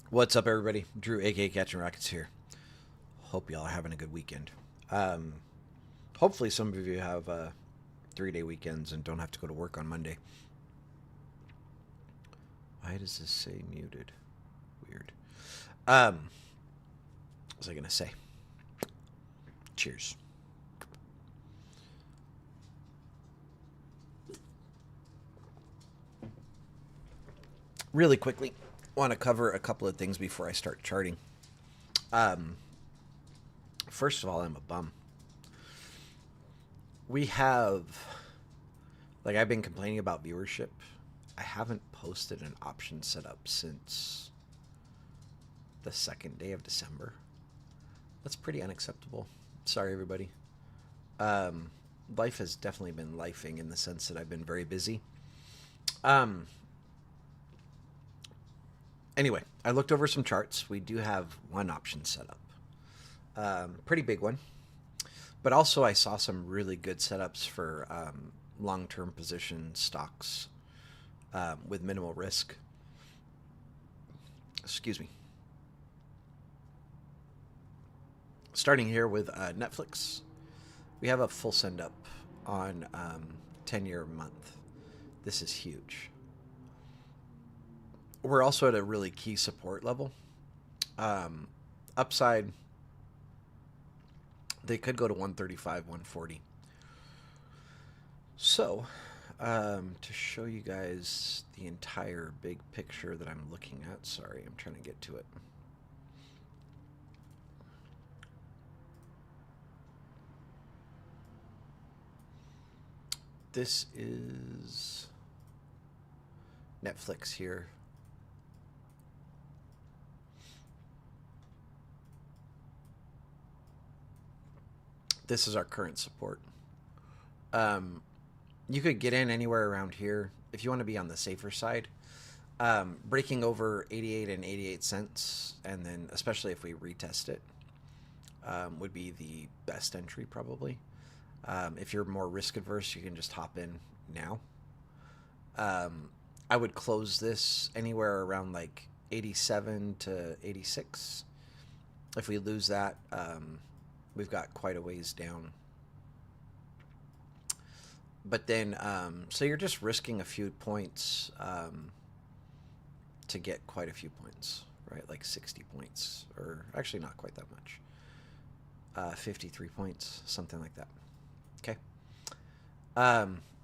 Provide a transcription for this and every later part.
What's up, everybody? Drew, aka Catching Rockets here. Hope y'all are having a good weekend. Um, Hopefully, some of you have 3-day weekends and don't have to go to work on Monday. Why does this say muted? Weird. What was I gonna say? Cheers. Really quickly, want to cover a couple of things before I start charting. Um, First of all, I'm a bum. We have, like, I've been complaining about viewership. I haven't posted an option setup since the second day of December. That's pretty unacceptable. Sorry, everybody. Um, Life has definitely been lifing in the sense that I've been very busy. Um, anyway, I looked over some charts. We do have one option set up. Pretty big one. But also, I saw some really good setups for long term position stocks with minimal risk. Excuse me. Starting here with Netflix, we have a full send up on 10-year month. This is huge. We're also at a really key support level. Um, Upside, they could go to 135, 140. So, to show you guys the entire big picture that I'm looking at, sorry, I'm trying to get to it. This is Netflix here. This is our current support. Um, you could get in anywhere around here if you want to be on the safer side. Breaking over 88 and 88 cents, and then especially if we retest it, would be the best entry probably. If you're more risk adverse, you can just hop in now. Um, I would close this anywhere around like 87 to 86. If we lose that, we've got quite a ways down. But then, so you're just risking a few points to get quite a few points, right? Like 60 points, or actually not quite that much. 53 points, something like that. Okay.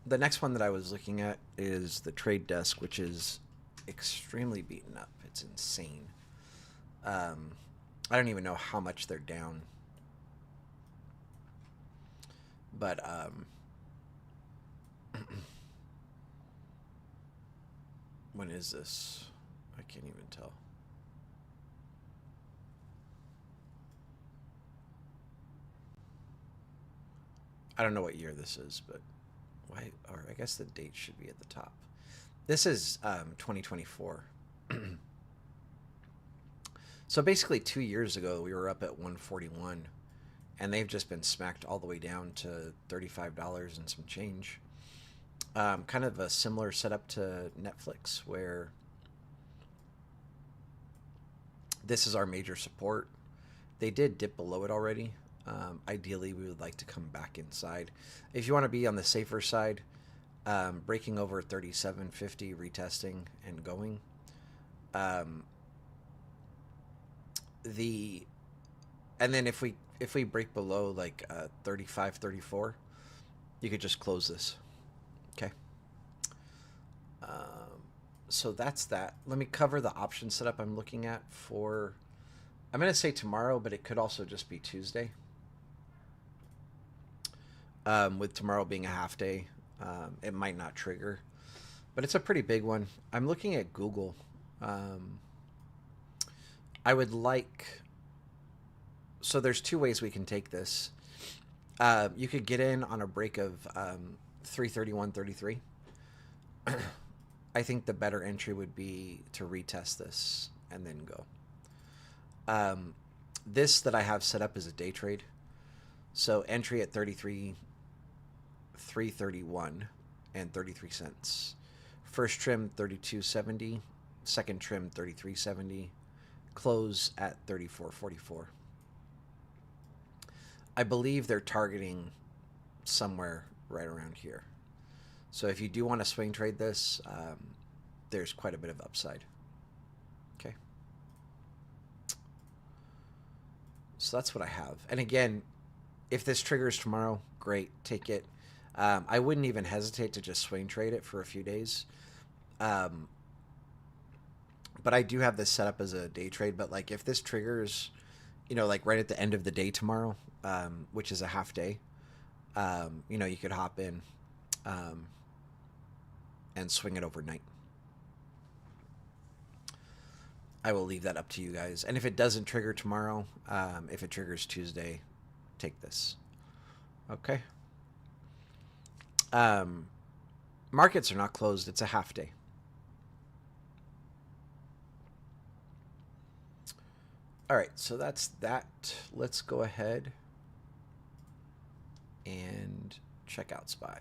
The next one that I was looking at is the trade desk, which is extremely beaten up. It's insane. Um, I don't even know how much they're down, but when is this? I can't even tell. I don't know what year this is, but why? Or I guess the date should be at the top. This is 2024. So basically, 2 years ago, we were up at 141, and they've just been smacked all the way down to $35 and some change. Kind of a similar setup to Netflix, where this is our major support. They did dip below it already. Ideally, we would like to come back inside. If you want to be on the safer side, breaking over 37.50, retesting, and going. Um, the and then if we break below like 35, 34, you could just close this. Okay. So that's that. Let me cover the option setup I'm looking at for. I'm going to say tomorrow, but it could also just be Tuesday. With tomorrow being a half day, it might not trigger, but it's a pretty big one. I'm looking at Google. Um, I would like. So there's two ways we can take this. You could get in on a break of 331.33. I think the better entry would be to retest this and then go. Um, this that I have set up is a day trade. So entry at 331 and 33 cents. First trim 32.70, second trim 33.70, close at 34.44. I believe they're targeting somewhere right around here. So if you do want to swing trade this, there's quite a bit of upside. Okay. So that's what I have. And again, if this triggers tomorrow, great, take it. I wouldn't even hesitate to just swing trade it for a few days. But I do have this set up as a day trade. But like if this triggers, you know, like right at the end of the day tomorrow, which is a half day, you know, you could hop in and swing it overnight. I will leave that up to you guys. And if it doesn't trigger tomorrow, if it triggers Tuesday, take this. Okay. Markets are not closed. It's a half day. All right, so that's that. Let's go ahead and check out SPY.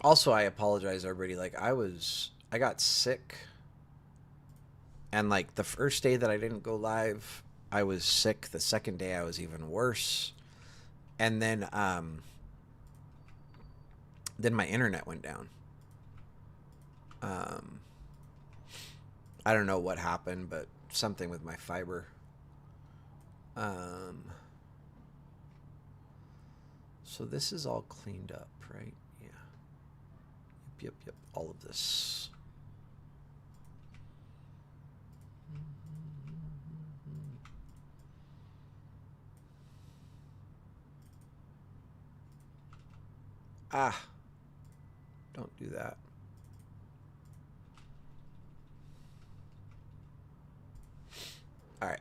Also, I apologize, everybody. Like, I got sick. And, like, the first day that I didn't go live, I was sick. The second day, I was even worse. And then my internet went down. I don't know what happened, but something with my fiber. So this is all cleaned up, right? Yeah. Yep. All of this. Ah, don't do that. All right.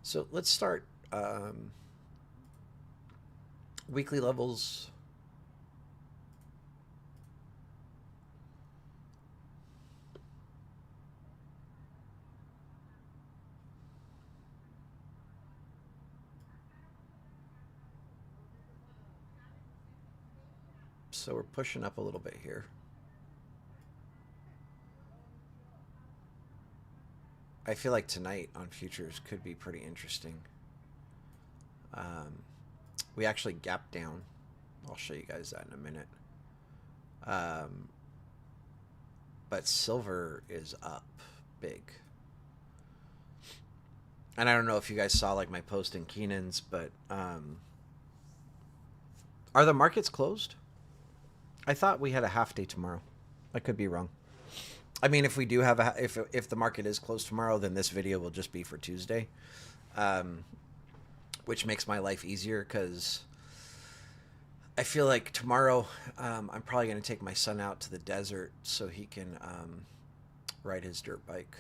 So let's start weekly levels. So we're pushing up a little bit here. I feel like tonight on futures could be pretty interesting. We actually gapped down. I'll show you guys that in a minute. But silver is up big. And I don't know if you guys saw like my post in Keenan's, but are the markets closed? I thought we had a half day tomorrow. I could be wrong. I mean, if we do have if the market is closed tomorrow, then this video will just be for Tuesday, which makes my life easier because I feel like tomorrow I'm probably going to take my son out to the desert so he can ride his dirt bike,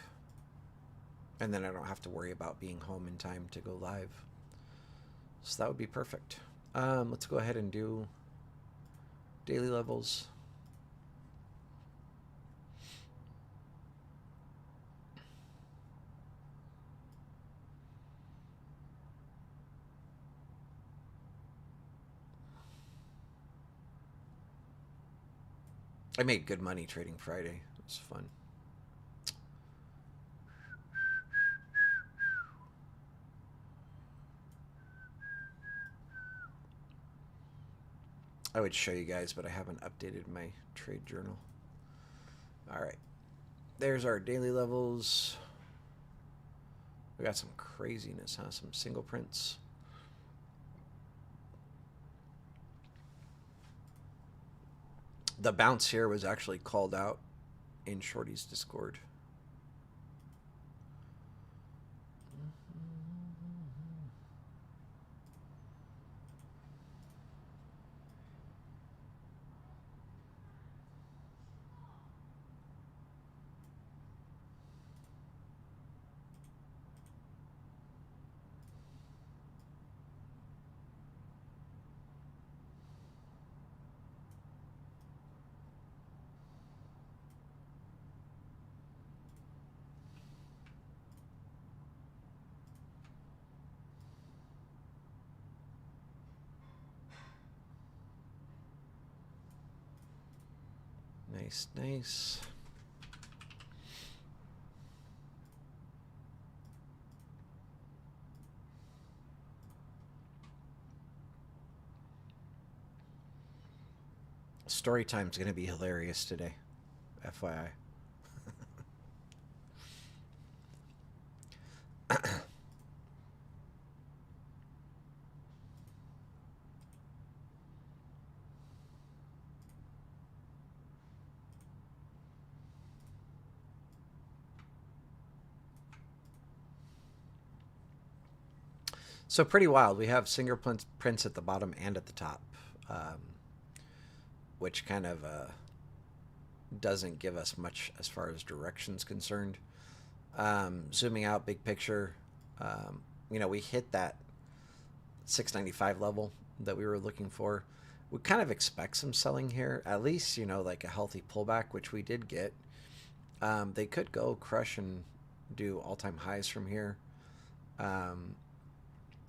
and then I don't have to worry about being home in time to go live. So that would be perfect. Let's go ahead and do daily levels. I made good money trading Friday. It was fun. I would show you guys, but I haven't updated my trade journal. All right. There's our daily levels. We got some craziness, huh? Some single prints. The bounce here was actually called out in Shorty's Discord. Nice. Story time's going to be hilarious today. FYI. So pretty wild. We have fingerprints at the bottom and at the top, um, which kind of doesn't give us much as far as directions concerned. Zooming out, big picture, we hit that 695 level that we were looking for. We kind of expect some selling here, at least, like a healthy pullback, which we did get. They could go crush and do all-time highs from here.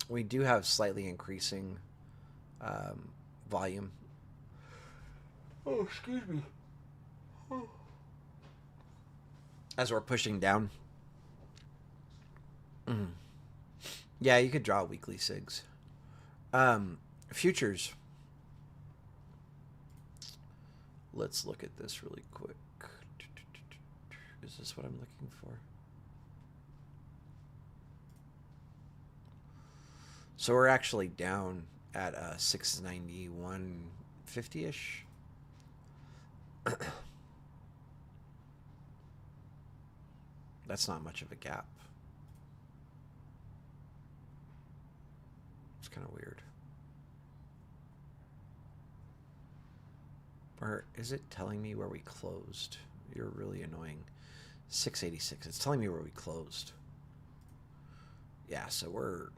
We do have slightly increasing volume. Oh, excuse me. As we're pushing down. Yeah, you could draw weekly SIGs. Futures. Let's look at this really quick. Is this what I'm looking for? So we're actually down at 691.50-ish. That's not much of a gap. It's kind of weird. Or is it telling me where we closed? You're really annoying. 686. It's telling me where we closed. Yeah, so we're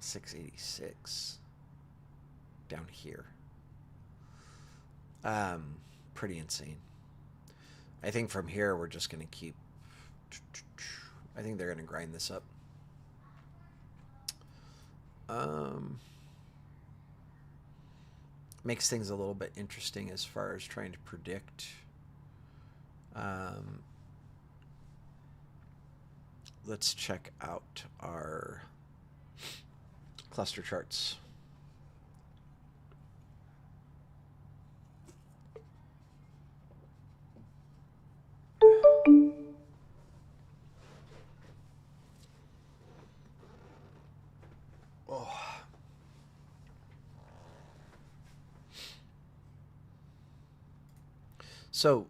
686 down here. Pretty insane. I think from here we're just going to keep. I think they're going to grind this up. Makes things a little bit interesting as far as trying to predict. Let's check out our cluster charts. Oh. So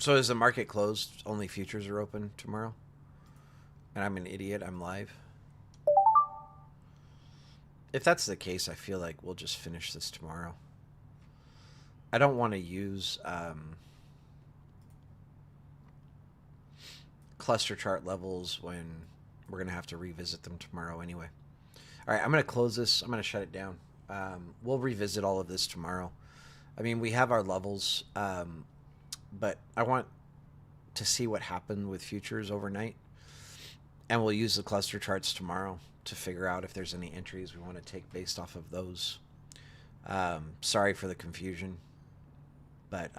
is the market closed? Only futures are open tomorrow? And I'm an idiot. I'm live. If that's the case, I feel like we'll just finish this tomorrow. I don't want to use cluster chart levels when we're going to have to revisit them tomorrow anyway. All right, I'm going to close this. I'm going to shut it down. We'll revisit all of this tomorrow. I mean, we have our levels, but I want to see what happened with futures overnight. And we'll use the cluster charts tomorrow to figure out if there's any entries we want to take based off of those. Sorry for the confusion, but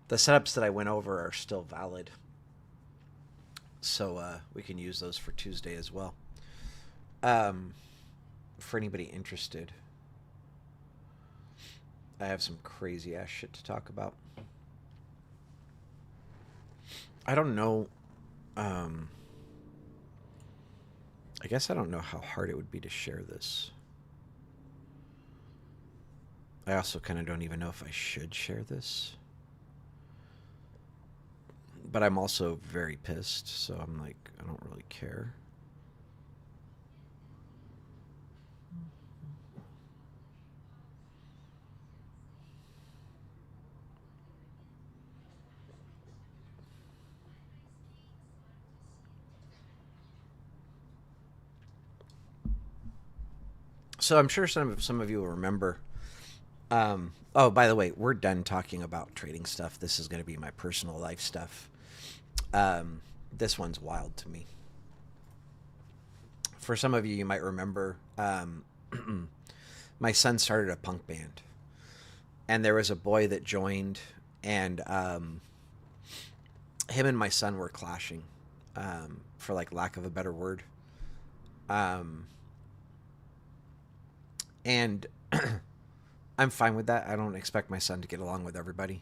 the setups that I went over are still valid. So we can use those for Tuesday as well. For anybody interested, I have some crazy ass shit to talk about. I don't know. I guess I don't know how hard it would be to share this. I also kind of don't even know if I should share this. But I'm also very pissed, so I'm like, I don't really care. So I'm sure some of you will remember. Oh, by the way, we're done talking about trading stuff. This is going to be my personal life stuff. This one's wild to me. For some of you, you might remember, my son started a punk band, and there was a boy that joined, and him and my son were clashing, for like lack of a better word. Um, and I'm fine with that. I don't expect my son to get along with everybody.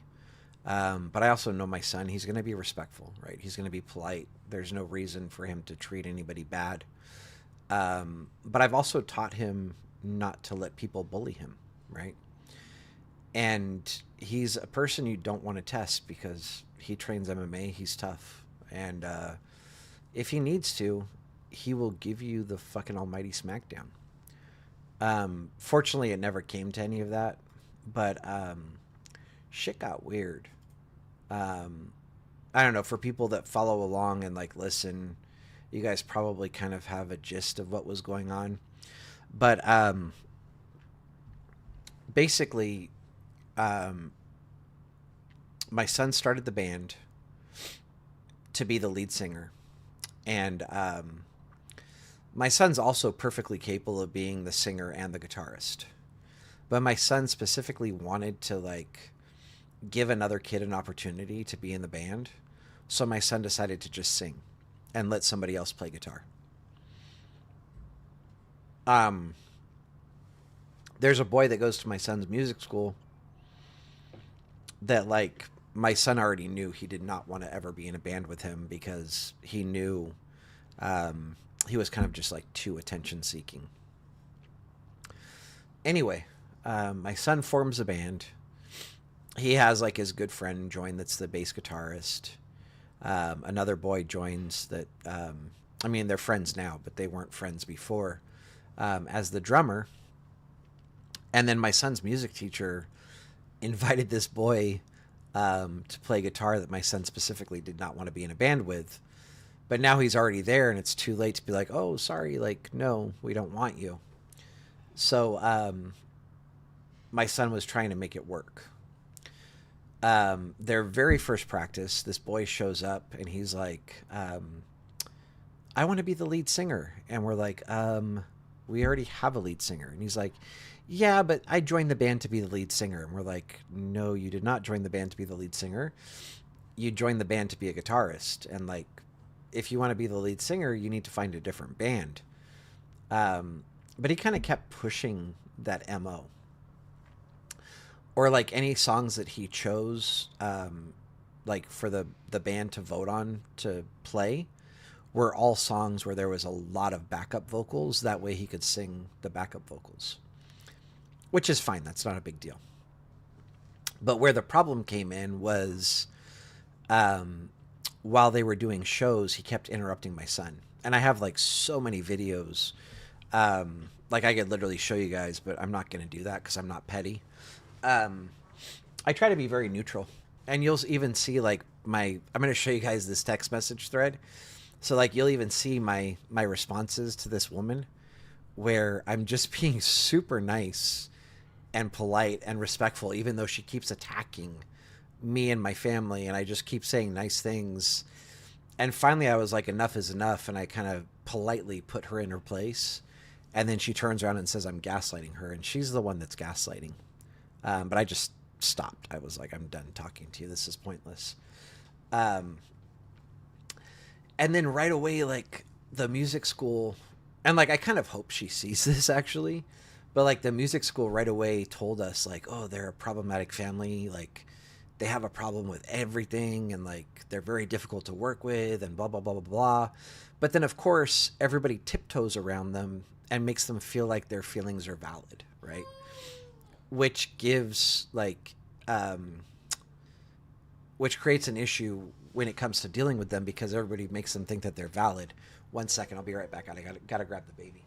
But I also know my son, he's going to be respectful, right? He's going to be polite. There's no reason for him to treat anybody bad. But I've also taught him not to let people bully him, right? And he's a person you don't want to test because he trains MMA. He's tough. And if he needs to, he will give you the fucking almighty smackdown. Fortunately, it never came to any of that. But shit got weird. Um, I don't know. For people that follow along and like listen, you guys probably kind of have a gist of what was going on. But basically, um, my son started the band to be the lead singer, and my son's also perfectly capable of being the singer and the guitarist. But my son specifically wanted to like give another kid an opportunity to be in the band, so my son decided to just sing and let somebody else play guitar. Um, there's a boy that goes to my son's music school that like my son already knew he did not want to ever be in a band with him because he knew um, he was kind of just like too attention seeking. Anyway, my son forms a band. He has like his good friend join that's the bass guitarist. Another boy joins that. I mean, they're friends now, but they weren't friends before. As the drummer, and then my son's music teacher invited this boy to play guitar that my son specifically did not want to be in a band with. But now he's already there, and it's too late to be like, "Oh, sorry, like no, we don't want you." So my son was trying to make it work. Their very first practice, this boy shows up and he's like, I want to be the lead singer. And we're like, we already have a lead singer. And he's like, yeah, but I joined the band to be the lead singer. And we're like, no, you did not join the band to be the lead singer. You joined the band to be a guitarist. And like, if you want to be the lead singer, you need to find a different band. But he kind of kept pushing that MO. Or like any songs that he chose, like for the band to vote on to play, were all songs where there was a lot of backup vocals. That way he could sing the backup vocals, which is fine. That's not a big deal. But where the problem came in was while they were doing shows, he kept interrupting my son. And I have like so many videos. Like I could literally show you guys, but I'm not going to do that because I'm not petty. I try to be very neutral. And you'll even see like I'm going to show you guys this text message thread. So like you'll even see my responses to this woman where I'm just being super nice and polite and respectful, even though she keeps attacking me and my family, and I just keep saying nice things. And finally I was like, enough is enough, and I kind of politely put her in her place. And then she turns around and says I'm gaslighting her, and she's the one that's gaslighting. But I just stopped. I was like, I'm done talking to you. This is pointless. Um, and then right away, like the music school, and like I kind of hope she sees this actually, but like the music school right away told us like, oh, they're a problematic family. Like they have a problem with everything, and like they're very difficult to work with, and blah blah blah blah blah. But then of course everybody tiptoes around them and makes them feel like their feelings are valid, right? Which gives like which creates an issue when it comes to dealing with them because everybody makes them think that they're valid. 1 second, I'll be right back. I gotta grab the baby.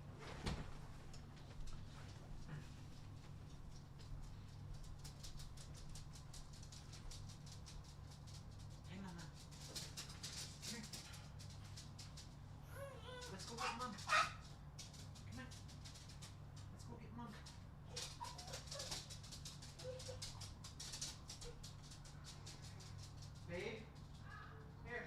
Hang on, man. Come here. Let's go get mom. Come on. Let's go get mom. Babe, here.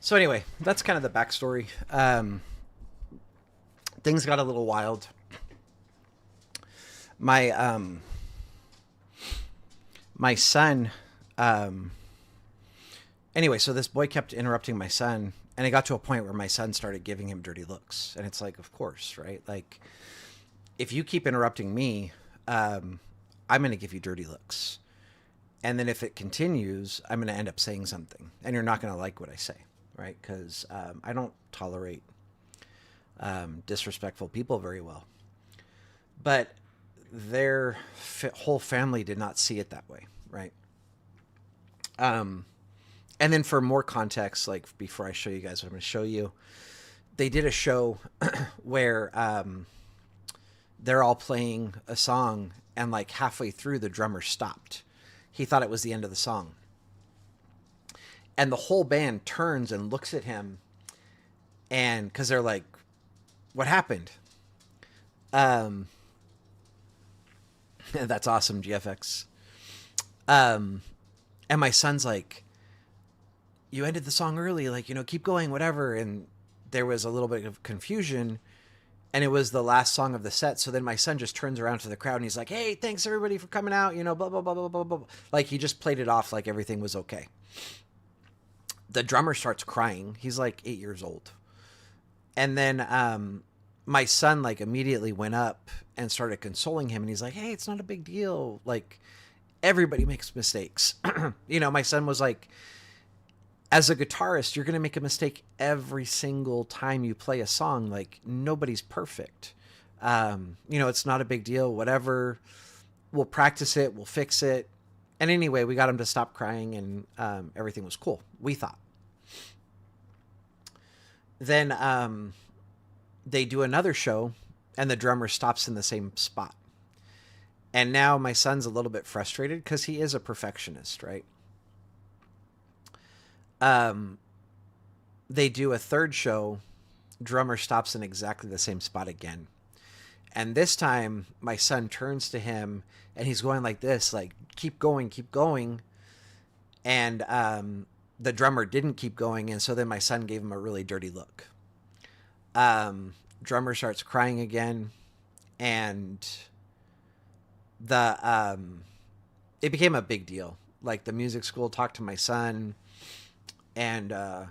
So anyway, that's kind of the backstory. Things got a little wild. My my son. Um, anyway, so this boy kept interrupting my son, and it got to a point where my son started giving him dirty looks, and it's like, of course, right? Like, if you keep interrupting me, I'm going to give you dirty looks. And then if it continues, I'm going to end up saying something, and you're not going to like what I say, right? Because I don't tolerate disrespectful people very well. But their whole family did not see it that way, right? And then for more context, like before I show you guys what I'm going to show you, they did a show where they're all playing a song, and like halfway through, the drummer stopped. He thought it was the end of the song. And the whole band turns and looks at him, and because they're like, what happened? That's awesome, GFX. And my son's like, you ended the song early, like, keep going, whatever. And there was a little bit of confusion, and it was the last song of the set. So then my son just turns around to the crowd and he's like, hey, thanks everybody for coming out, blah, blah, blah, blah, blah, blah. Like, he just played it off like everything was okay. The drummer starts crying. He's like 8 years old. And then my son like immediately went up and started consoling him. And he's like, hey, it's not a big deal. Like, everybody makes mistakes. My son was like, as a guitarist, you're going to make a mistake every single time you play a song. Like, nobody's perfect. It's not a big deal, whatever. We'll practice it. We'll fix it. And anyway, we got him to stop crying, and everything was cool, we thought. Then they do another show, and the drummer stops in the same spot. And now my son's a little bit frustrated because he is a perfectionist, right? They do a third show, drummer stops in exactly the same spot again. And this time my son turns to him and he's going like this, like, keep going, keep going. And the drummer didn't keep going. And so then my son gave him a really dirty look. Drummer starts crying again. And it became a big deal. Like, the music school talked to my son, and I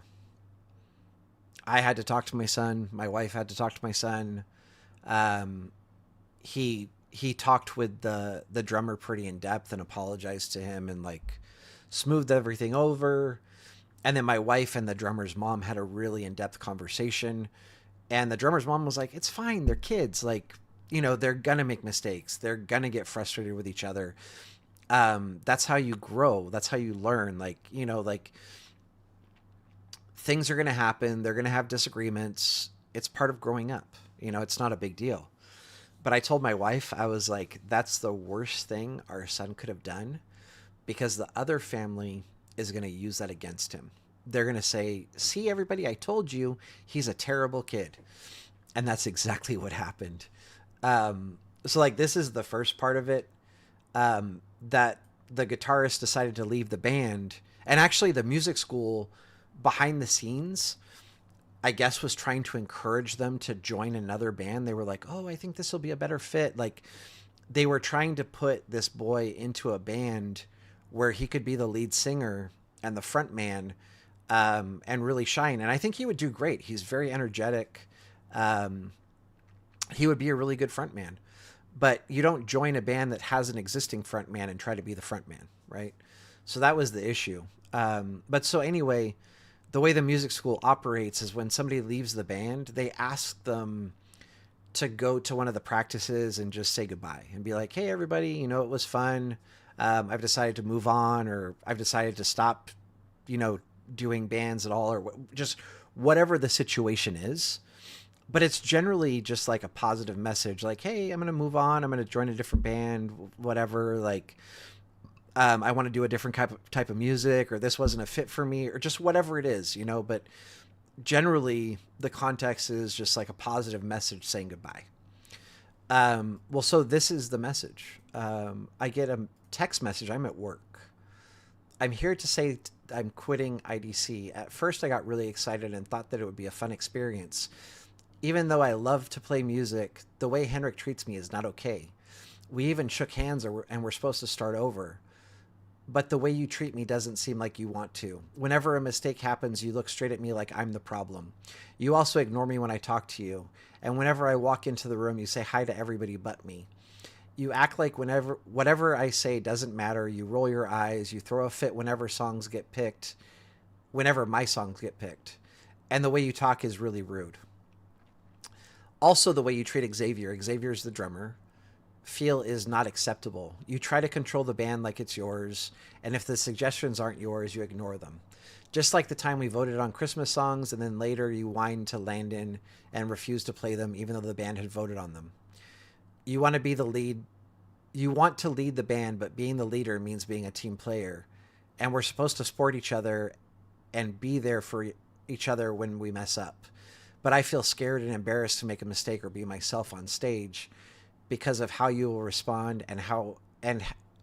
had to talk to my son. My wife had to talk to my son. He talked with the drummer pretty in depth and apologized to him and like smoothed everything over. And then my wife and the drummer's mom had a really in-depth conversation. And the drummer's mom was like, it's fine. They're kids. Like, they're going to make mistakes. They're going to get frustrated with each other. That's how you grow. That's how you learn. Like, things are going to happen. They're going to have disagreements. It's part of growing up. It's not a big deal. But I told my wife, I was like, that's the worst thing our son could have done, because the other family is going to use that against him. They're going to say, see, everybody, I told you he's a terrible kid. And that's exactly what happened. So like, this is the first part of it, that the guitarist decided to leave the band. And actually the music school behind the scenes, I guess, was trying to encourage them to join another band. They were like, oh, I think this will be a better fit. Like, they were trying to put this boy into a band where he could be the lead singer and the front man, and really shine. And I think he would do great. He's very energetic. He would be a really good front man. But you don't join a band that has an existing front man and try to be the front man, right? So that was the issue. But so anyway, the way the music school operates is when somebody leaves the band, they ask them to go to one of the practices and just say goodbye and be like, hey, everybody, it was fun. I've decided to move on, or I've decided to stop, doing bands at all, or just whatever the situation is. But it's generally just like a positive message, like, hey, I'm going to move on. I'm going to join a different band, whatever. Like, I want to do a different type of music, or this wasn't a fit for me, or just whatever it is, but generally the context is just like a positive message saying goodbye. Well, so this is the message. I get a text message. I'm at work. I'm here to say I'm quitting IDC. At first, I got really excited and thought that it would be a fun experience. Even though I love to play music, the way Henrik treats me is not okay. We even shook hands and we're supposed to start over. But the way you treat me doesn't seem like you want to. Whenever a mistake happens, you look straight at me like I'm the problem. You also ignore me when I talk to you. And whenever I walk into the room, you say hi to everybody but me. You act like whenever whatever I say doesn't matter. You roll your eyes. You throw a fit whenever my songs get picked. And the way you talk is really rude. Also, the way you treat Xavier. Xavier's the drummer. Feel is not acceptable. You try to control the band like it's yours, and if the suggestions aren't yours, you ignore them. Just like the time we voted on Christmas songs, and then later you whined to Landon and refused to play them even though the band had voted on them. You want to be the lead. You want to lead the band, but being the leader means being a team player. And we're supposed to support each other and be there for each other when we mess up. But I feel scared and embarrassed to make a mistake or be myself on stage because of how you will respond and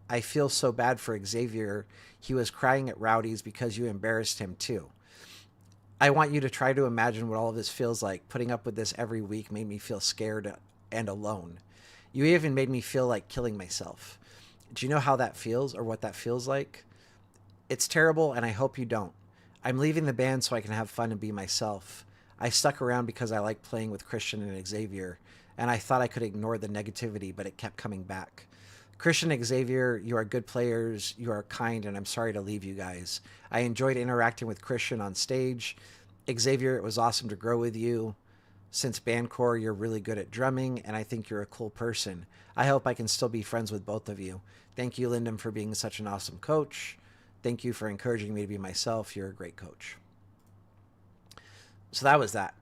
I feel so bad for Xavier. He was crying at Rowdy's because you embarrassed him too. I want you to try to imagine what all of this feels like. Putting up with this every week made me feel scared and alone. You even made me feel like killing myself. Do you know how that feels or what that feels like? It's terrible and I hope you don't. I'm leaving the band so I can have fun and be myself. I stuck around because I like playing with Christian and Xavier, and I thought I could ignore the negativity, but it kept coming back. Christian and Xavier, you are good players, you are kind, and I'm sorry to leave you guys. I enjoyed interacting with Christian on stage. Xavier, it was awesome to grow with you. Since bandcore, you're really good at drumming, and I think you're a cool person. I hope I can still be friends with both of you. Thank you, Lyndon, for being such an awesome coach. Thank you for encouraging me to be myself. You're a great coach. So that was that.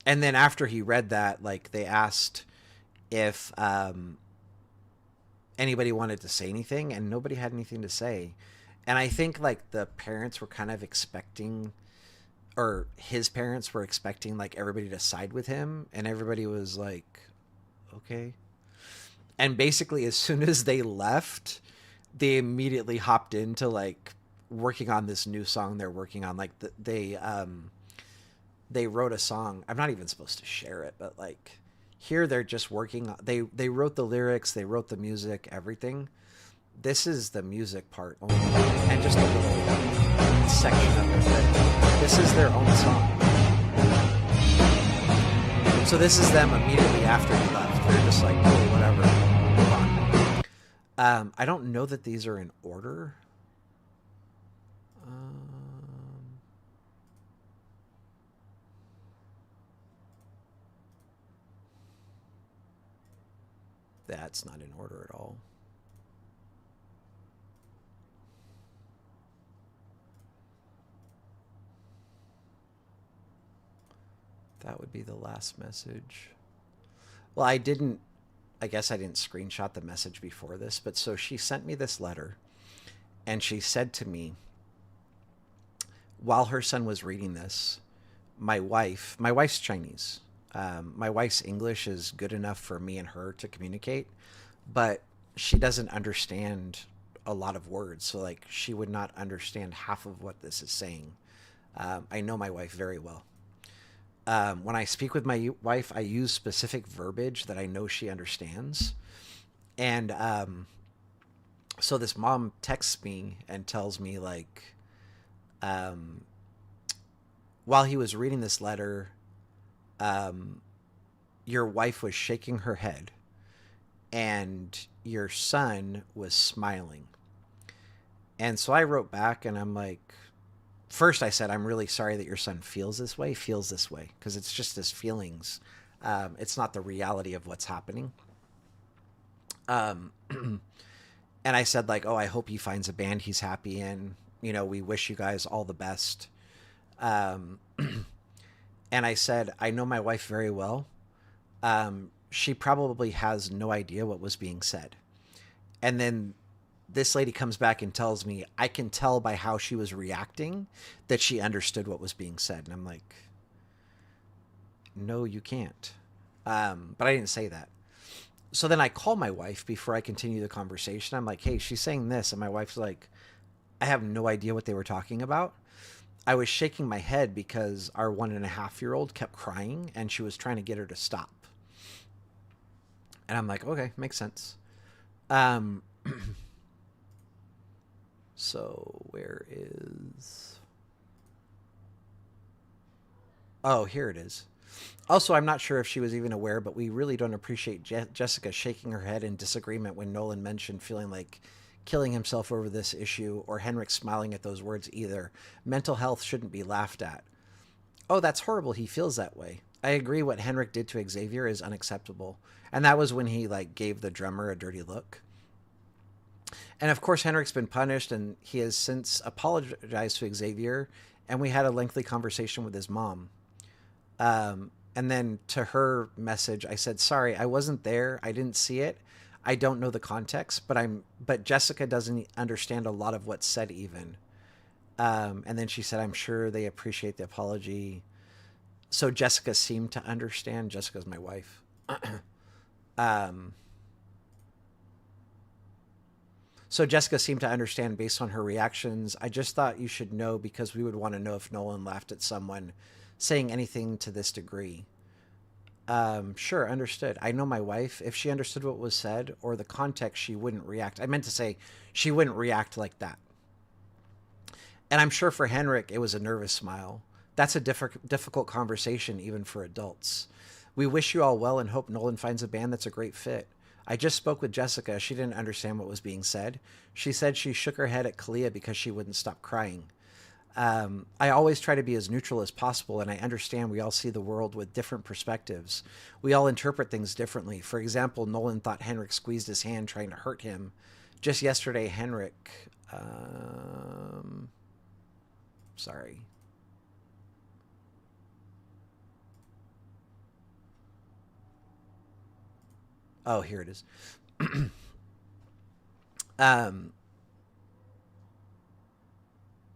And then after he read that, like, they asked if anybody wanted to say anything, and nobody had anything to say. And I think like the parents were kind of expecting, or his parents were expecting like everybody to side with him, and everybody was like, okay. And basically as soon as they left, they immediately hopped into like working on this new song they're working on. Like they wrote a song. I'm not even supposed to share it, but like here they're just working on, they wrote the lyrics, they wrote the music, everything. This is the music part only, and just a little section of it. But this is their own song. So this is them immediately after he left. They're just like, oh, whatever, move on. I don't know that these are in order. That's not in order at all. That would be the last message. Well, I guess I didn't screenshot the message before this, but so she sent me this letter, and she said to me, while her son was reading this, my wife's Chinese. My wife's English is good enough for me and her to communicate, but she doesn't understand a lot of words. So like she would not understand half of what this is saying. I know my wife very well. When I speak with my wife, I use specific verbiage that I know she understands. And so this mom texts me and tells me like, while he was reading this letter, your wife was shaking her head and your son was smiling. And so I wrote back and I'm like, first I said, I'm really sorry that your son feels this way, because it's just his feelings. It's not the reality of what's happening. And I said like, oh, I hope he finds a band he's happy in. You know, we wish you guys all the best. And I said, I know my wife very well. She probably has no idea what was being said. And then this lady comes back and tells me, I can tell by how she was reacting that she understood what was being said. And I'm like, no, you can't. But I didn't say that. So then I call my wife before I continue the conversation. I'm like, hey, she's saying this. And my wife's like, I have no idea what they were talking about. I was shaking my head because our 1.5-year-old kept crying and she was trying to get her to stop. And I'm like, okay, makes sense. Um, so where is. Oh, here it is. Also, I'm not sure if she was even aware, but we really don't appreciate Jessica shaking her head in disagreement when Nolan mentioned feeling like killing himself over this issue, or Henrik smiling at those words either. Mental health shouldn't be laughed at. Oh, that's horrible. He feels that way. I agree. What Henrik did to Xavier is unacceptable. And that was when he like gave the drummer a dirty look. And of course, Henrik's been punished, and he has since apologized to Xavier. And we had a lengthy conversation with his mom. And then to her message, I said, "Sorry, I wasn't there. I didn't see it. I don't know the context, but Jessica doesn't understand a lot of what's said even." And then she said, "I'm sure they appreciate the apology." So Jessica seemed to understand. Jessica's my wife. um, so Jessica seemed to understand based on her reactions. I just thought you should know because we would want to know if Nolan laughed at someone saying anything to this degree. Sure, understood. I know my wife. If she understood what was said or the context, she wouldn't react. I meant to say she wouldn't react like that. And I'm sure for Henrik, it was a nervous smile. That's a difficult conversation, even for adults. We wish you all well and hope Nolan finds a band that's a great fit. I just spoke with Jessica. She didn't understand what was being said. She said she shook her head at Kalia because she wouldn't stop crying. I always try to be as neutral as possible, and I understand we all see the world with different perspectives. We all interpret things differently. For example, Nolan thought Henrik squeezed his hand trying to hurt him. Just yesterday, Henrik. Sorry. Oh, here it is. um,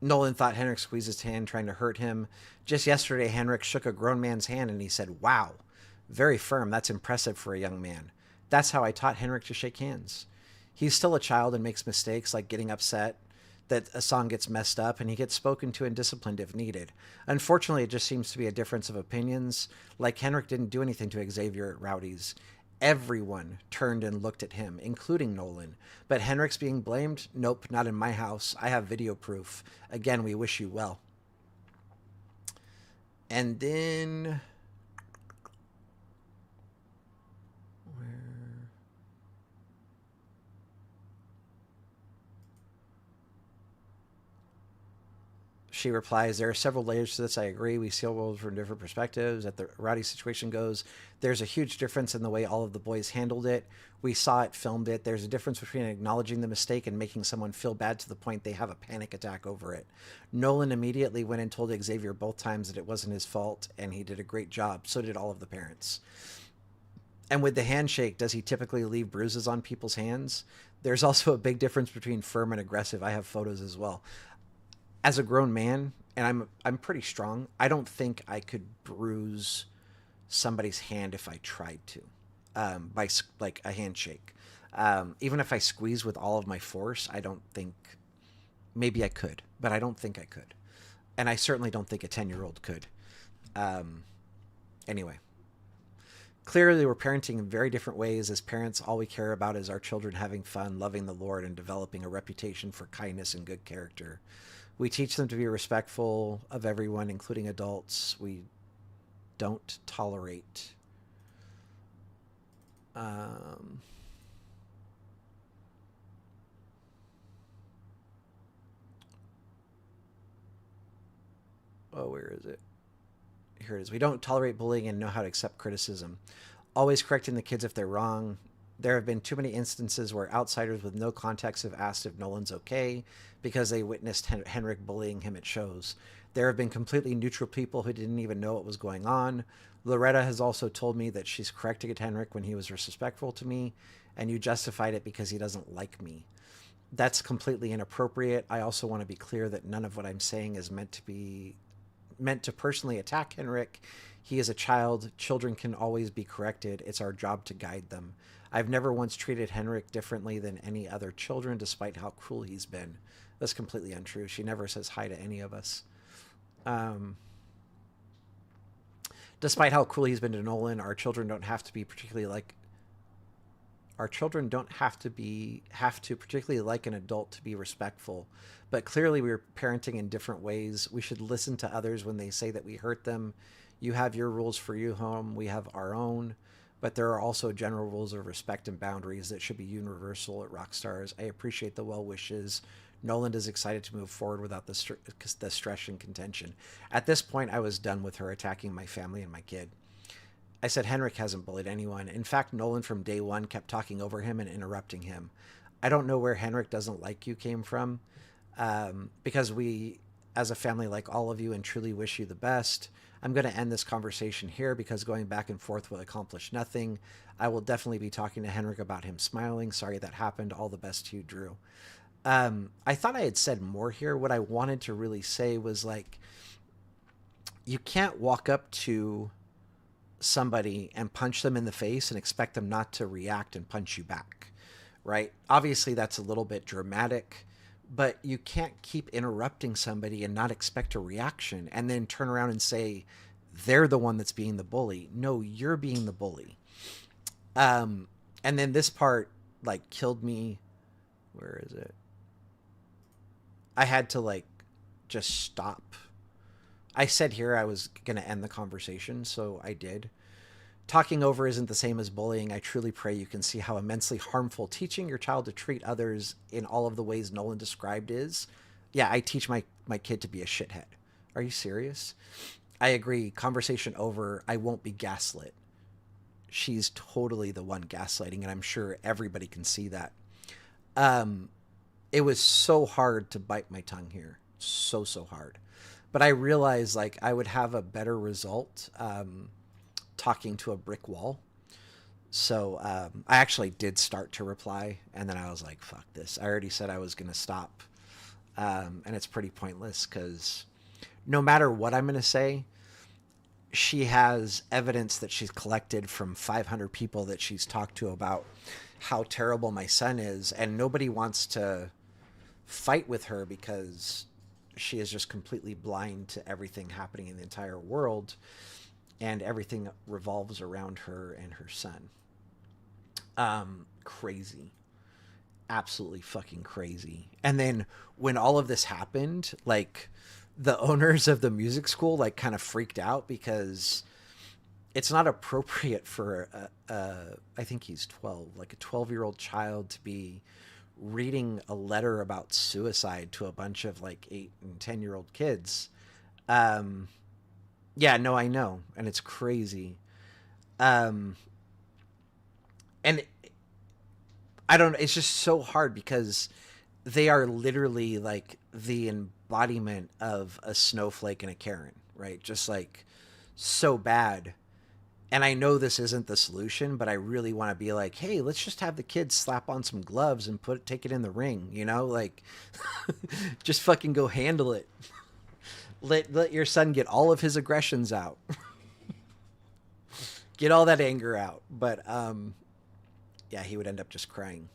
Nolan thought Henrik squeezed his hand trying to hurt him. Just yesterday, Henrik shook a grown man's hand and he said, "Wow, very firm. That's impressive for a young man." That's how I taught Henrik to shake hands. He's still a child and makes mistakes like getting upset that a song gets messed up, and he gets spoken to and disciplined if needed. Unfortunately, it just seems to be a difference of opinions. Like Henrik didn't do anything to Xavier at Rowdy's. Everyone turned and looked at him, including Nolan. But Henrik's being blamed? Nope, not in my house. I have video proof. Again, we wish you well. And then she replies, "There are several layers to this. I agree. We see the world from different perspectives. At the Rowdy situation goes, there's a huge difference in the way all of the boys handled it. We saw it, filmed it. There's a difference between acknowledging the mistake and making someone feel bad to the point they have a panic attack over it. Nolan immediately went and told Xavier both times that it wasn't his fault, and he did a great job. So did all of the parents. And with the handshake, does he typically leave bruises on people's hands? There's also a big difference between firm and aggressive. I have photos as well. As a grown man, and I'm pretty strong, I don't think I could bruise somebody's hand if I tried to, by like a handshake. Even if I squeeze with all of my force, I don't think. Maybe I could, but I don't think I could, and I certainly don't think a 10-year-old could. Anyway, clearly we're parenting in very different ways. As parents, all we care about is our children having fun, loving the Lord, and developing a reputation for kindness and good character. We teach them to be respectful of everyone, including adults. We don't tolerate. Where is it? Here it is. We don't tolerate bullying and know how to accept criticism. Always correcting the kids if they're wrong. There have been too many instances where outsiders with no context have asked if Nolan's okay because they witnessed Henrik bullying him at shows. There have been completely neutral people who didn't even know what was going on. Loretta has also told me that she's correcting Henrik when he was disrespectful to me, and you justified it because he doesn't like me. That's completely inappropriate. I also want to be clear that none of what I'm saying is meant to be meant to personally attack Henrik. He is a child. Children can always be corrected. It's our job to guide them. I've never once treated Henrik differently than any other children, despite how cruel he's been. That's completely untrue. She never says hi to any of us. Um, Despite how cruel he's been to Nolan, our children don't have to be particularly like our children don't have to particularly like an adult to be respectful. But clearly we're parenting in different ways. We should listen to others when they say that we hurt them. You have your rules for your home, we have our own. But there are also general rules of respect and boundaries that should be universal at Rockstars. I appreciate the well wishes. Nolan is excited to move forward without the stress and contention. At this point, I was done with her attacking my family and my kid. I said Henrik hasn't bullied anyone. In fact, Nolan from day one kept talking over him and interrupting him. I don't know where Henrik doesn't like you came from, because we, as a family, like all of you and truly wish you the best. I'm going to end this conversation here because going back and forth will accomplish nothing. I will definitely be talking to Henrik about him smiling. Sorry that happened. All the best to you, Drew. I thought I had said more here. What I wanted to really say was like, you can't walk up to somebody and punch them in the face and expect them not to react and punch you back, right? Obviously that's a little bit dramatic, but you can't keep interrupting somebody and not expect a reaction and then turn around and say they're the one that's being the bully. No, you're being the bully. And then this part like killed me. Where is it? I had to like just stop. I said here I was going to end the conversation, so I did. Talking over isn't the same as bullying. I truly pray you can see how immensely harmful teaching your child to treat others in all of the ways Nolan described is. Yeah, I teach my kid to be a shithead. Are you serious? I agree. Conversation over. I won't be gaslit. She's totally the one gaslighting, and I'm sure everybody can see that. It was so hard to bite my tongue here. So hard. But I realized like I would have a better result talking to a brick wall. So I actually did start to reply, and then I was like, fuck this. I already said I was going to stop. And it's pretty pointless because no matter what I'm going to say, she has evidence that she's collected from 500 people that she's talked to about how terrible my son is, and nobody wants to fight with her because she is just completely blind to everything happening in the entire world, and everything revolves around her and her son. Crazy. Absolutely fucking crazy. And then when all of this happened, like the owners of the music school like kind of freaked out because it's not appropriate for I think he's 12, like a 12-year-old child to be reading a letter about suicide to a bunch of like 8 and 10-year-old kids. Yeah, no, I know. And it's crazy. And I don't know. It's just so hard because they are literally like the embodiment of a snowflake and a Karen, right? Just like so bad. And I know this isn't the solution, but I really want to be like, hey, let's just have the kids slap on some gloves and take it in the ring, you know, like just fucking go handle it. Let your son get all of his aggressions out. Get all that anger out. But yeah, he would end up just crying.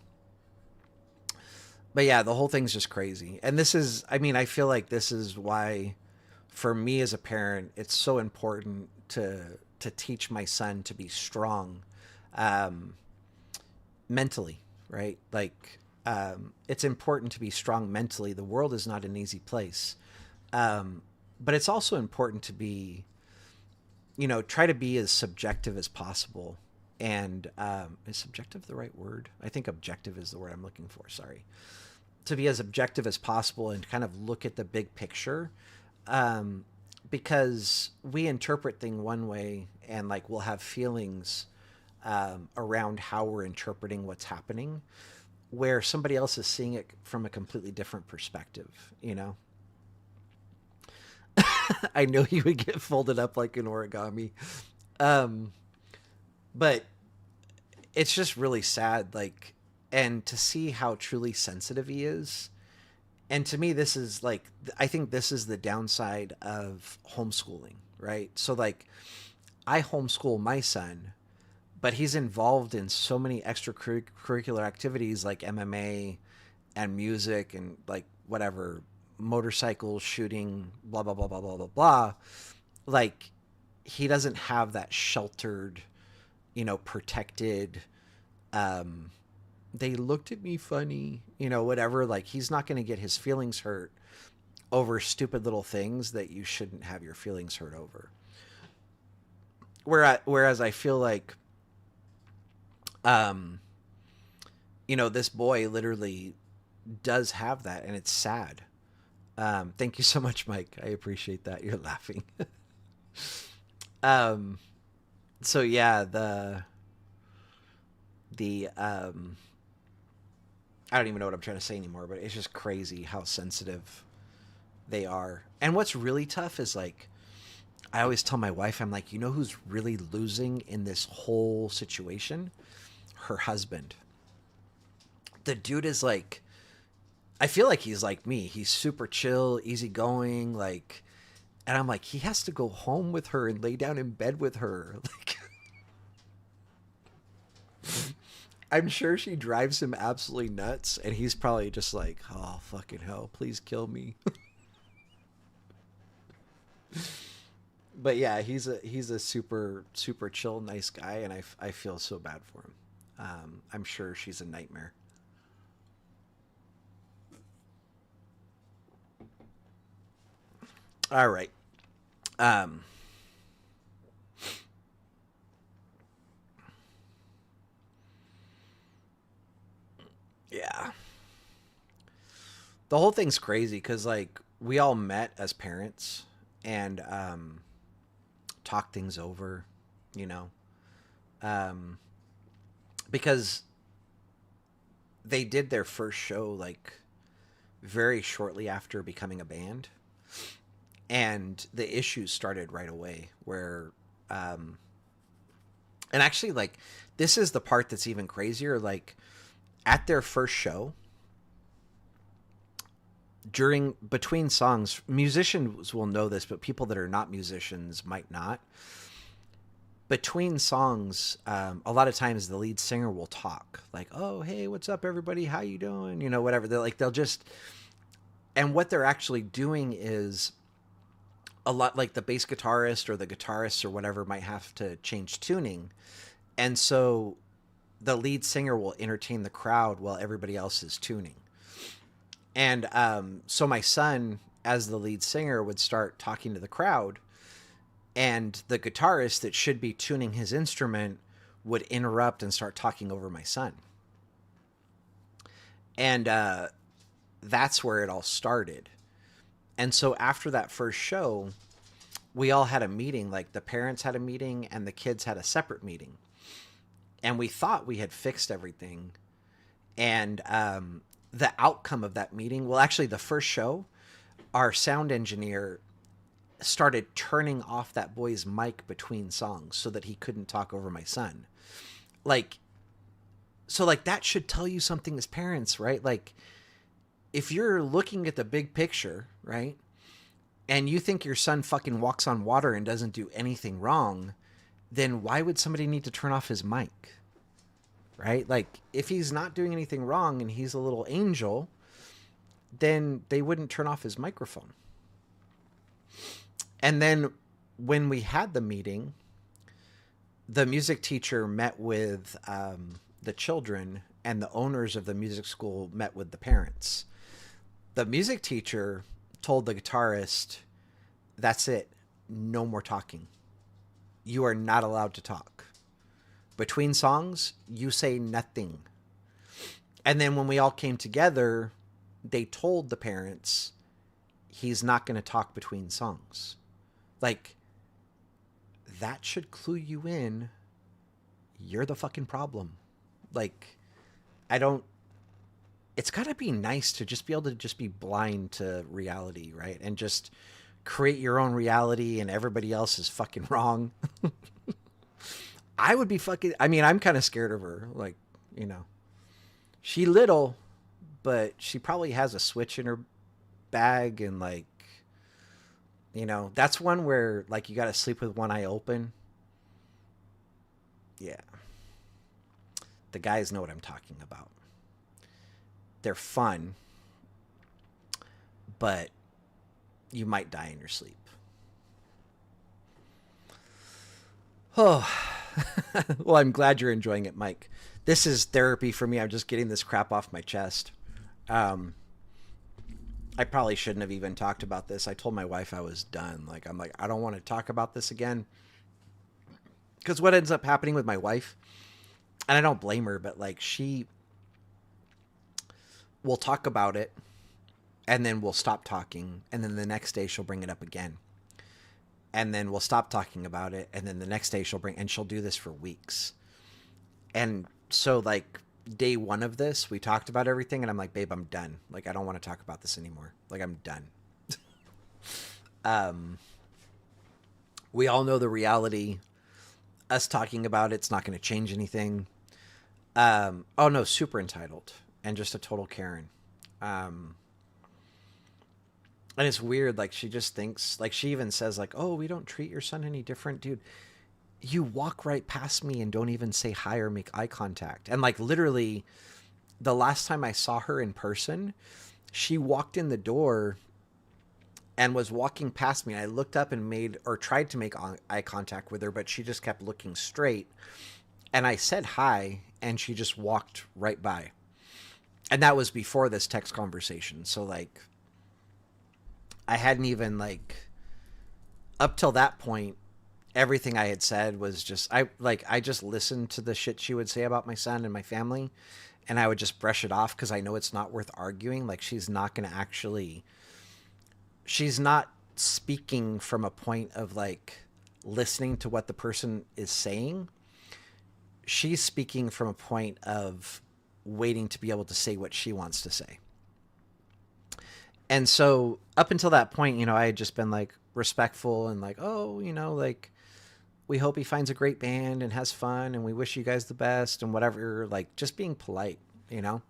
But yeah, the whole thing's just crazy. And this is, I mean, I feel like this is why for me as a parent, it's so important to teach my son to be strong mentally, right? Like it's important to be strong mentally. The world is not an easy place. But it's also important to be, you know, try to be as subjective as possible. And is subjective the right word? I think objective is the word I'm looking for. Sorry. To be as objective as possible and kind of look at the big picture. Because we interpret things one way and like we'll have feelings around how we're interpreting what's happening, where somebody else is seeing it from a completely different perspective, you know? I know you would get folded up like an origami. But it's just really sad, like, and to see how truly sensitive he is And to me, this is like, I think this is the downside of homeschooling, right? So like, I homeschool my son, but he's involved in so many extracurricular activities like MMA and music and like whatever, motorcycle shooting, blah blah blah blah blah blah blah. Like, he doesn't have that sheltered, protected, um they looked at me funny, whatever. Like, he's not going to get his feelings hurt over stupid little things that you shouldn't have your feelings hurt over. Whereas I feel like, um, this boy literally does have that, and it's sad. Thank you so much, Mike. I appreciate that. You're laughing. um, so yeah, the I don't even know what I'm trying to say anymore, but it's just crazy how sensitive they are. And what's really tough is like, I always tell my wife, I'm like, who's really losing in this whole situation? Her husband. The dude is like, I feel like he's like me. He's super chill, easygoing, like, and I'm like, he has to go home with her and lay down in bed with her. Like, I'm sure she drives him absolutely nuts, and he's probably just like, oh, fucking hell, please kill me. But yeah, he's a super super chill, nice guy, and I feel so bad for him. I'm sure she's a nightmare. All right. Um, yeah. The whole thing's crazy because like we all met as parents and talked things over, you know, um, because they did their first show like very shortly after becoming a band, and the issues started right away. Where, um, and actually, like, this is the part that's even crazier. Like, at their first show, during between songs, musicians will know this, but people that are not musicians might not. Between songs, a lot of times the lead singer will talk like, "Oh, hey, what's up, everybody? How you doing?" You know, whatever. They're like, they'll just, and what they're actually doing is a lot like the bass guitarist or the guitarist or whatever might have to change tuning, and so the lead singer will entertain the crowd while everybody else is tuning. And so my son, as the lead singer, would start talking to the crowd, and the guitarist that should be tuning his instrument would interrupt and start talking over my son. And that's where it all started. And so after that first show, we all had a meeting. Like, the parents had a meeting and the kids had a separate meeting. And we thought we had fixed everything. And the outcome of that meeting, well, actually, the first show, our sound engineer started turning off that boy's mic between songs so that he couldn't talk over my son. Like, so like that should tell you something as parents, right? Like, if you're looking at the big picture, right, and you think your son fucking walks on water and doesn't do anything wrong, then why would somebody need to turn off his mic? Right? Like, if he's not doing anything wrong and he's a little angel, then they wouldn't turn off his microphone. And then when we had the meeting, the music teacher met with the children, and the owners of the music school met with the parents. The music teacher told the guitarist, "That's it. No more talking. You are not allowed to talk. Between songs, you say nothing." And then when we all came together, they told the parents, "He's not going to talk between songs." Like, that should clue you in. You're the fucking problem. Like, I don't, it's got to be nice to just be able to just be blind to reality, right? And just create your own reality and everybody else is fucking wrong. I would be fucking, I mean, I'm kind of scared of her. Like, she little, but she probably has a switch in her bag and like, you know, that's one where like you got to sleep with one eye open. Yeah. The guys know what I'm talking about. They're fun, but you might die in your sleep. Oh, well, I'm glad you're enjoying it, Mike. This is therapy for me. I'm just getting this crap off my chest. Um, I probably shouldn't have even talked about this. I told my wife I was done. Like, I'm like, I don't want to talk about this again. Because what ends up happening with my wife, and I don't blame her, but like, she will talk about it and then we'll stop talking. And then the next day she'll bring it up again. And then we'll stop talking about it. And then the next day and she'll do this for weeks. And so like day one of this, we talked about everything and I'm like, babe, I'm done. Like, I don't want to talk about this anymore. Like, I'm done. We all know the reality. Us talking about it's not going to change anything. Oh no, super entitled and just a total Karen. And it's weird. Like, she just thinks, like, she even says like, oh, we don't treat your son any different, dude. You walk right past me and don't even say hi or make eye contact. And like, literally the last time I saw her in person, she walked in the door and was walking past me. I looked up and made, or tried to make eye contact with her, but she just kept looking straight. And I said hi and she just walked right by. And that was before this text conversation. So like, I hadn't even like, up till that point, everything I had said was just, I just listened to the shit she would say about my son and my family, and I would just brush it off because I know it's not worth arguing. Like, she's not speaking from a point of like listening to what the person is saying. She's speaking from a point of waiting to be able to say what she wants to say. And so up until that point, you know, I had just been like respectful and like, oh, you know, like, we hope he finds a great band and has fun and we wish you guys the best and whatever, like just being polite, you know?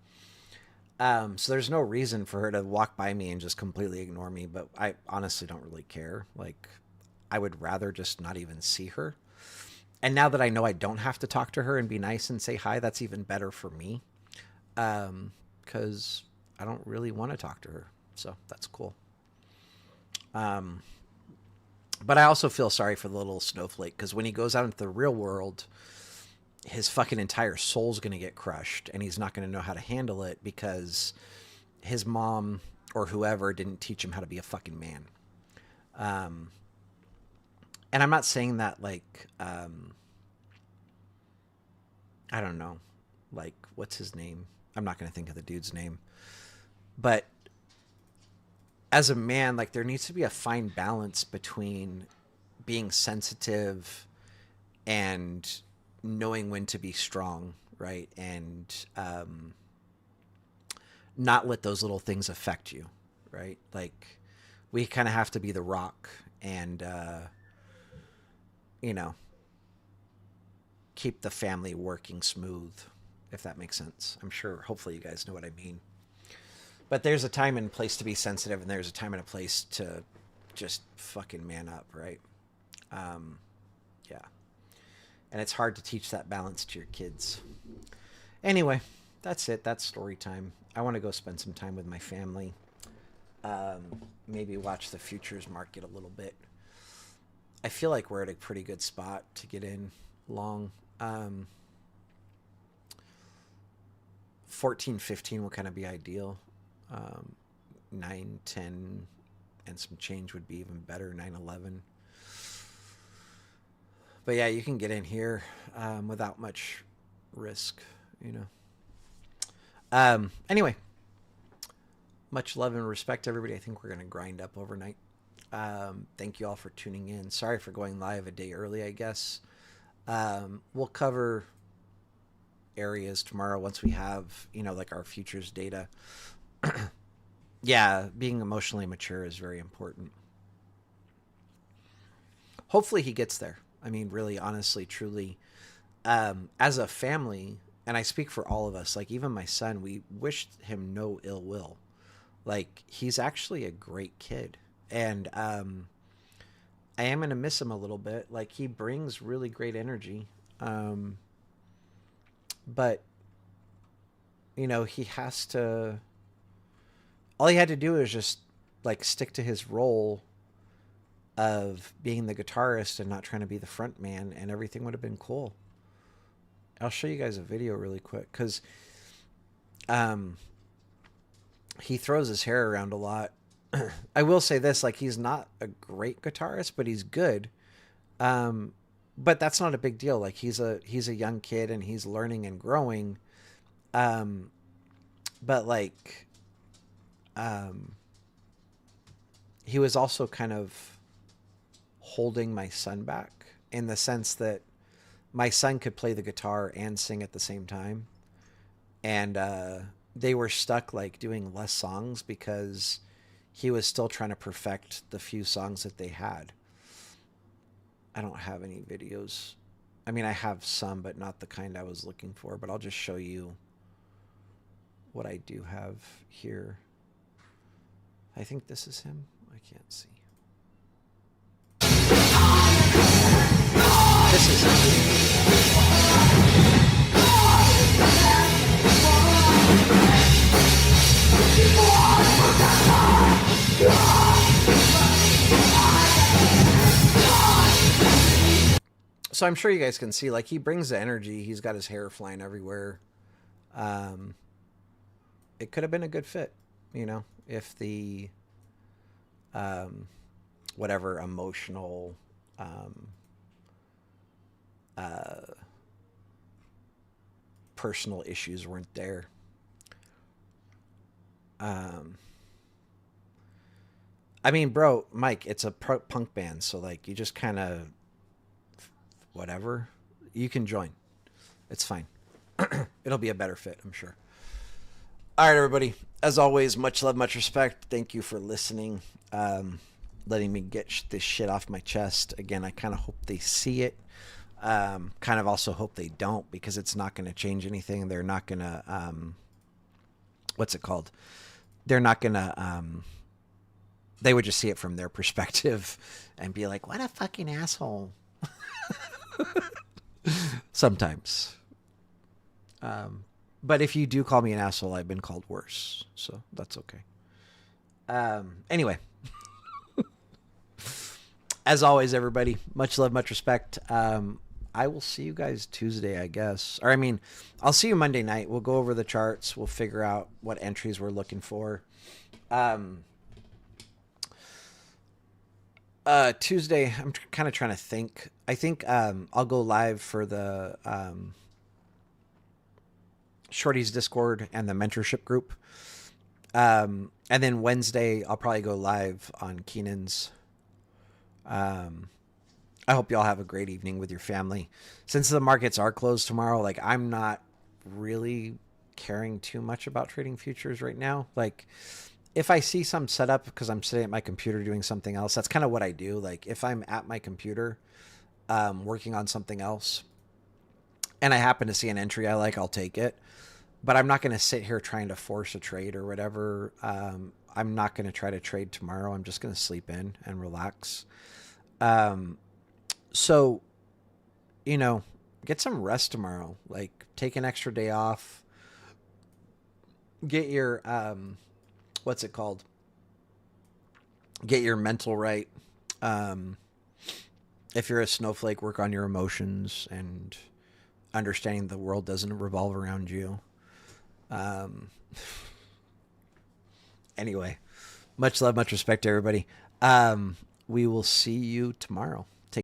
So there's no reason for her to walk by me and just completely ignore me, but I honestly don't really care. Like, I would rather just not even see her. And now that I know I don't have to talk to her and be nice and say hi, that's even better for me. Cause I don't really want to talk to her. So that's cool. But I also feel sorry for the little snowflake, because when he goes out into the real world, his fucking entire soul's going to get crushed and he's not going to know how to handle it because his mom or whoever didn't teach him how to be a fucking man. And I'm not saying that like, I don't know, like, what's his name? I'm not going to think of the dude's name. But as a man, like, there needs to be a fine balance between being sensitive and knowing when to be strong, right? And not let those little things affect you, right? Like, we kind of have to be the rock and, you know, keep the family working smooth, if that makes sense. I'm sure, hopefully you guys know what I mean. But there's a time and place to be sensitive, and there's a time and a place to just fucking man up, right? Yeah. And it's hard to teach that balance to your kids. Anyway, that's it. That's story time. I want to go spend some time with my family. Maybe watch the futures market a little bit. I feel like we're at a pretty good spot to get in long. 14, 15 will kind of be ideal. 9, 10, and some change would be even better. 9, 11. But yeah, you can get in here without much risk, you know. Anyway, much love and respect, everybody. I think we're going to grind up overnight. Thank you all for tuning in. Sorry for going live a day early, I guess. We'll cover areas tomorrow once we have, you know, like our futures data. Yeah, being emotionally mature is very important. Hopefully he gets there. I mean, really, honestly, truly, as a family, and I speak for all of us, like even my son, we wished him no ill will. Like, he's actually a great kid. And I am going to miss him a little bit. Like, he brings really great energy. Um, but, you know, he has to. All he had to do is just, like, stick to his role of being the guitarist and not trying to be the front man, and everything would have been cool. I'll show you guys a video really quick because um, he throws his hair around a lot. I will say this, like, he's not a great guitarist, but he's good. Um, but that's not a big deal. Like, he's a young kid and he's learning and growing. Um, but like, um, he was also kind of holding my son back in the sense that my son could play the guitar and sing at the same time. And they were stuck like doing less songs because he was still trying to perfect the few songs that they had. I don't have any videos. I mean, I have some, but not the kind I was looking for. But I'll just show you what I do have here. I think this is him. I can't see. This is him. So I'm sure you guys can see, like, he brings the energy. He's got his hair flying everywhere. Um, it could have been a good fit, you know, if the um, whatever emotional uh, personal issues weren't there. Um, I mean, bro, Mike, it's a punk band, so like you just kind of whatever. You can join. It's fine. It'll be a better fit, I'm sure. All right, everybody. As always, much love, much respect. Thank you for listening. Letting me get this shit off my chest. Again, I kind of hope they see it. Kind of also hope they don't, because it's not going to change anything. They're not going to, what's it called? They're not going to, they would just see it from their perspective and be like, what a fucking asshole. Sometimes. But if you do call me an asshole, I've been called worse. So that's okay. Anyway. As always, everybody, much love, much respect. I will see you guys Tuesday, I guess. Or, I mean, I'll see you Monday night. We'll go over the charts. We'll figure out what entries we're looking for. Tuesday, I'm kind of trying to think. I think I'll go live for the Shorty's Discord and the mentorship group. And then Wednesday, I'll probably go live on Keenan's. I hope y'all have a great evening with your family. Since the markets are closed tomorrow, like, I'm not really caring too much about trading futures right now. Like, if I see some setup because I'm sitting at my computer doing something else, that's kind of what I do. Like, if I'm at my computer working on something else and I happen to see an entry I like, I'll take it. But I'm not going to sit here trying to force a trade or whatever. I'm not going to try to trade tomorrow. I'm just going to sleep in and relax. So, you know, get some rest tomorrow. Like, take an extra day off. Get your, what's it called? Get your mental right. If you're a snowflake, work on your emotions and understanding the world doesn't revolve around you. Anyway, much love, much respect to everybody. We will see you tomorrow.